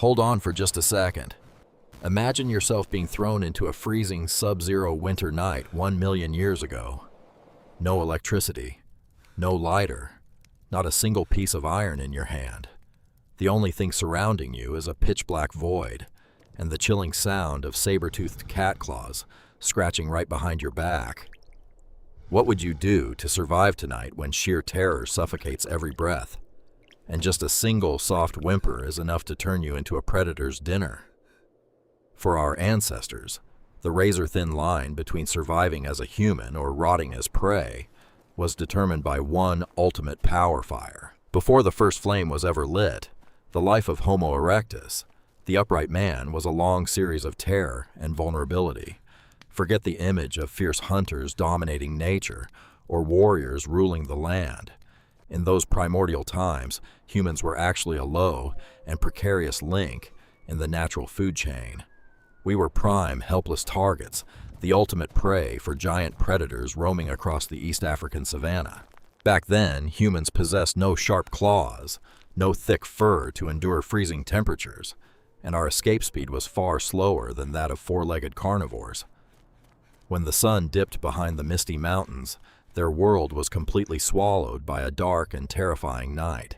Hold on for just a second. Imagine yourself being thrown into a freezing sub-zero winter night 1 million years ago. No electricity, no lighter, not a single piece of iron in your hand. The only thing surrounding you is a pitch-black void and the chilling sound of saber-toothed cat claws scratching right behind your back. What would you do to survive tonight when sheer terror suffocates every breath, and just a single soft whimper is enough to turn you into a predator's dinner? For our ancestors, the razor-thin line between surviving as a human or rotting as prey was determined by one ultimate power fire. Before the first flame was ever lit, the life of Homo erectus, the upright man, was a long series of terror and vulnerability. Forget the image of fierce hunters dominating nature or warriors ruling the land. In those primordial times, humans were actually a low and precarious link in the natural food chain. We were prime, helpless targets, the ultimate prey for giant predators roaming across the East African savanna. Back then, humans possessed no sharp claws, no thick fur to endure freezing temperatures, and our escape speed was far slower than that of four-legged carnivores. When the sun dipped behind the misty mountains, their world was completely swallowed by a dark and terrifying night.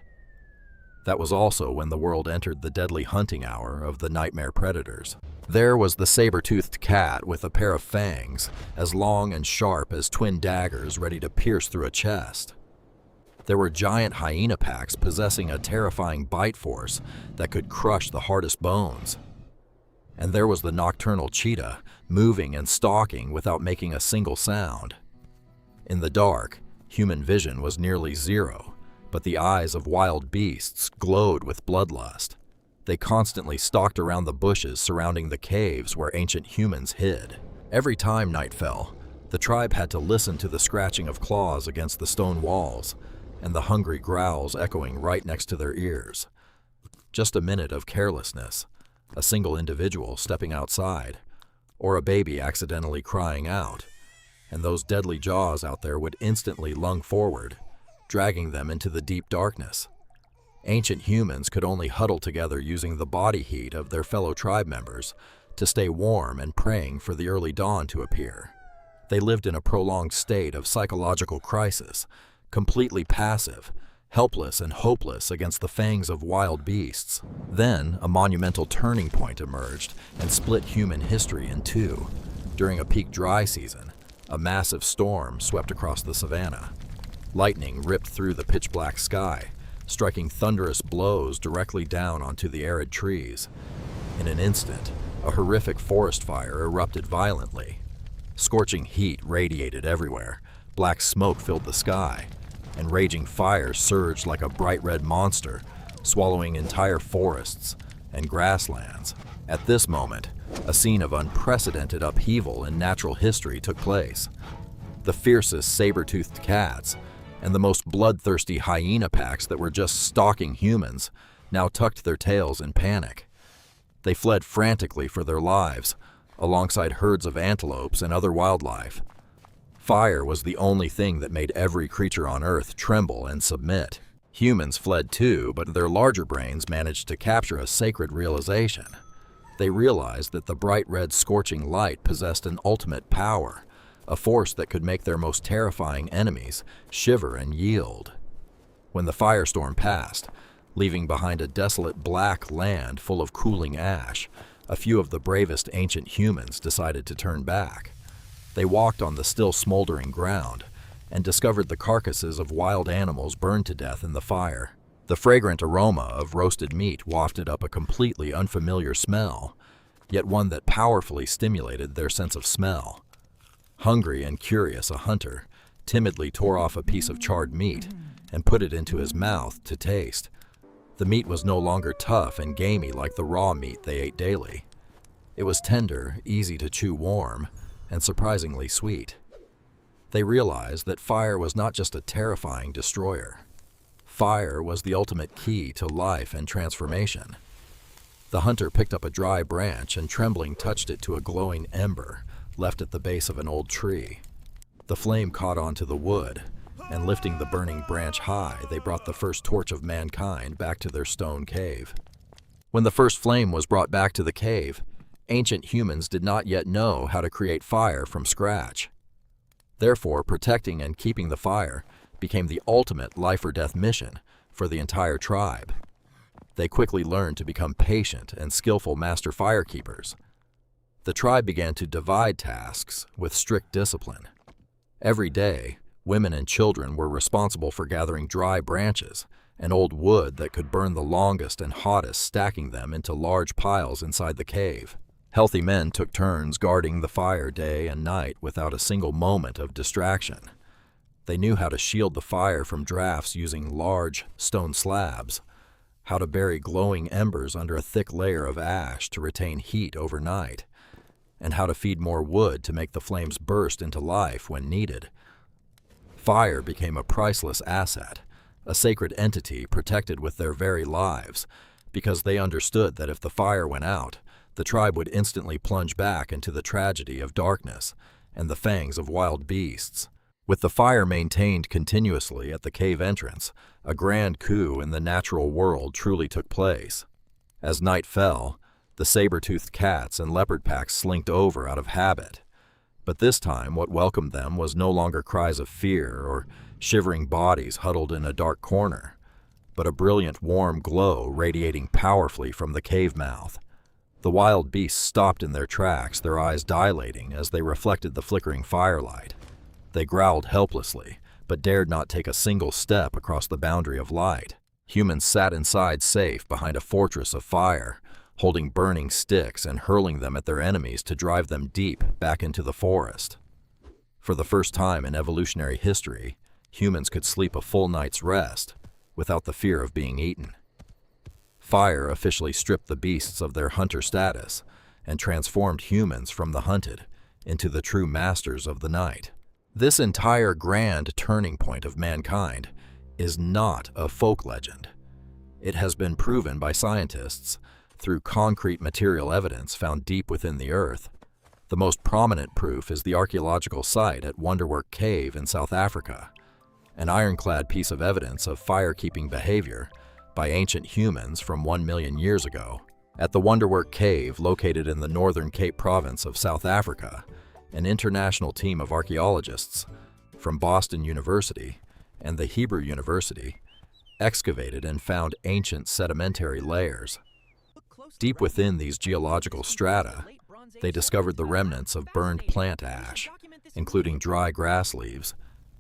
That was also when the world entered the deadly hunting hour of the nightmare predators. There was the saber-toothed cat with a pair of fangs as long and sharp as twin daggers ready to pierce through a chest. There were giant hyena packs possessing a terrifying bite force that could crush the hardest bones. And there was the nocturnal cheetah, moving and stalking without making a single sound. In the dark, human vision was nearly zero, but the eyes of wild beasts glowed with bloodlust. They constantly stalked around the bushes surrounding the caves where ancient humans hid. Every time night fell, the tribe had to listen to the scratching of claws against the stone walls and the hungry growls echoing right next to their ears. Just a minute of carelessness, a single individual stepping outside, or a baby accidentally crying out, and those deadly jaws out there would instantly lung forward, dragging them into the deep darkness. Ancient humans could only huddle together using the body heat of their fellow tribe members to stay warm and praying for the early dawn to appear. They lived in a prolonged state of psychological crisis, completely passive, helpless and hopeless against the fangs of wild beasts. Then, a monumental turning point emerged and split human history in two. During a peak dry season, a massive storm swept across the savanna. Lightning ripped through the pitch-black sky, striking thunderous blows directly down onto the arid trees. In an instant, a horrific forest fire erupted violently. Scorching heat radiated everywhere, black smoke filled the sky, and raging fire surged like a bright red monster, swallowing entire forests and grasslands. At this moment, a scene of unprecedented upheaval in natural history took place. The fiercest saber-toothed cats and the most bloodthirsty hyena packs that were just stalking humans now tucked their tails in panic. They fled frantically for their lives, alongside herds of antelopes and other wildlife. Fire was the only thing that made every creature on Earth tremble and submit. Humans fled too, but their larger brains managed to capture a sacred realization. They realized that the bright red scorching light possessed an ultimate power, a force that could make their most terrifying enemies shiver and yield. When the firestorm passed, leaving behind a desolate black land full of cooling ash, a few of the bravest ancient humans decided to turn back. They walked on the still smoldering ground and discovered the carcasses of wild animals burned to death in the fire. The fragrant aroma of roasted meat wafted up a completely unfamiliar smell, yet one that powerfully stimulated their sense of smell. Hungry and curious, a hunter timidly tore off a piece of charred meat and put it into his mouth to taste. The meat was no longer tough and gamey like the raw meat they ate daily. It was tender, easy to chew warm, and surprisingly sweet. They realized that fire was not just a terrifying destroyer. Fire was the ultimate key to life and transformation. The hunter picked up a dry branch and trembling touched it to a glowing ember left at the base of an old tree. The flame caught onto the wood, and lifting the burning branch high, they brought the first torch of mankind back to their stone cave. When the first flame was brought back to the cave, ancient humans did not yet know how to create fire from scratch. Therefore, protecting and keeping the fire became the ultimate life-or-death mission for the entire tribe. They quickly learned to become patient and skillful master firekeepers. The tribe began to divide tasks with strict discipline. Every day, women and children were responsible for gathering dry branches and old wood that could burn the longest and hottest, stacking them into large piles inside the cave. Healthy men took turns guarding the fire day and night without a single moment of distraction. They knew how to shield the fire from drafts using large stone slabs, how to bury glowing embers under a thick layer of ash to retain heat overnight, and how to feed more wood to make the flames burst into life when needed. Fire became a priceless asset, a sacred entity protected with their very lives, because they understood that if the fire went out, the tribe would instantly plunge back into the tragedy of darkness and the fangs of wild beasts. With the fire maintained continuously at the cave entrance, a grand coup in the natural world truly took place. As night fell, the saber-toothed cats and leopard packs slinked over out of habit. But this time, what welcomed them was no longer cries of fear or shivering bodies huddled in a dark corner, but a brilliant warm glow radiating powerfully from the cave mouth. The wild beasts stopped in their tracks, their eyes dilating as they reflected the flickering firelight. They growled helplessly, but dared not take a single step across the boundary of light. Humans sat inside safe behind a fortress of fire, holding burning sticks and hurling them at their enemies to drive them deep back into the forest. For the first time in evolutionary history, humans could sleep a full night's rest without the fear of being eaten. Fire officially stripped the beasts of their hunter status and transformed humans from the hunted into the true masters of the night. This entire grand turning point of mankind is not a folk legend. It has been proven by scientists through concrete material evidence found deep within the earth. The most prominent proof is the archaeological site at Wonderwork Cave in South Africa, an ironclad piece of evidence of fire-keeping behavior by ancient humans from 1 million years ago. At the Wonderwork Cave, located in the northern Cape Province of South Africa, an international team of archaeologists from Boston University and the Hebrew University excavated and found ancient sedimentary layers. Deep within these geological strata, they discovered the remnants of burned plant ash, including dry grass leaves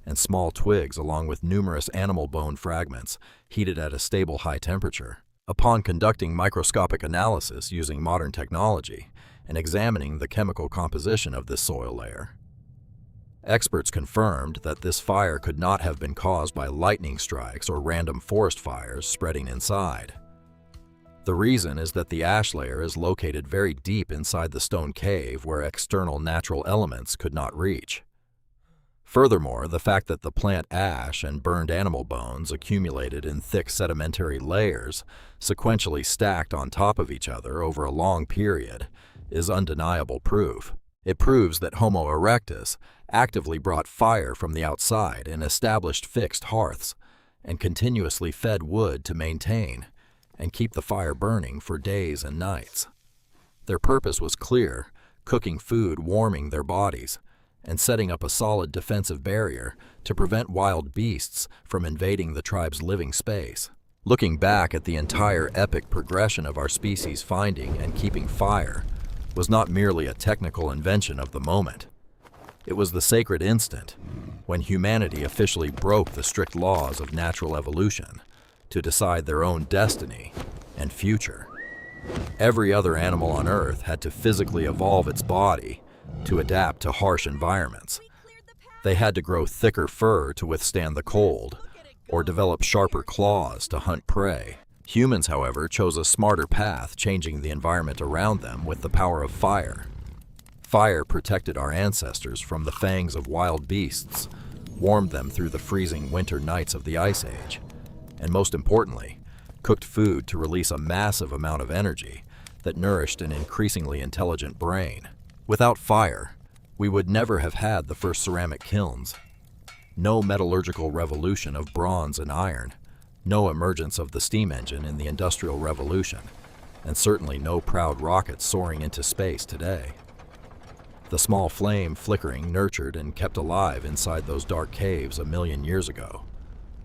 and small twigs, along with numerous animal bone fragments heated at a stable high temperature. Upon conducting microscopic analysis using modern technology and examining the chemical composition of this soil layer, experts confirmed that this fire could not have been caused by lightning strikes or random forest fires spreading inside. The reason is that the ash layer is located very deep inside the stone cave where external natural elements could not reach. Furthermore, the fact that the plant ash and burned animal bones accumulated in thick sedimentary layers, sequentially stacked on top of each other over a long period, is undeniable proof. It proves that Homo erectus actively brought fire from the outside and established fixed hearths, and continuously fed wood to maintain and keep the fire burning for days and nights. Their purpose was clear: cooking food, warming their bodies, and setting up a solid defensive barrier to prevent wild beasts from invading the tribe's living space. Looking back at the entire epic progression of our species, finding and keeping fire was not merely a technical invention of the moment. It was the sacred instant when humanity officially broke the strict laws of natural evolution to decide their own destiny and future. Every other animal on Earth had to physically evolve its body to adapt to harsh environments. They had to grow thicker fur to withstand the cold, or develop sharper claws to hunt prey. Humans, however, chose a smarter path, changing the environment around them with the power of fire. Fire protected our ancestors from the fangs of wild beasts, warmed them through the freezing winter nights of the Ice Age, and most importantly, cooked food to release a massive amount of energy that nourished an increasingly intelligent brain. Without fire, we would never have had the first ceramic kilns. No metallurgical revolution of bronze and iron, no emergence of the steam engine in the Industrial Revolution, and certainly no proud rocket soaring into space today. The small flame flickering, nurtured, and kept alive inside those dark caves a million years ago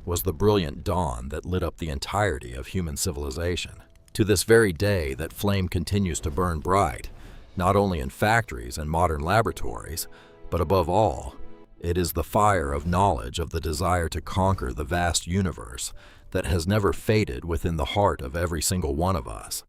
was the brilliant dawn that lit up the entirety of human civilization. To this very day, that flame continues to burn bright, not only in factories and modern laboratories, but above all, it is the fire of knowledge, of the desire to conquer the vast universe that has never faded within the heart of every single one of us.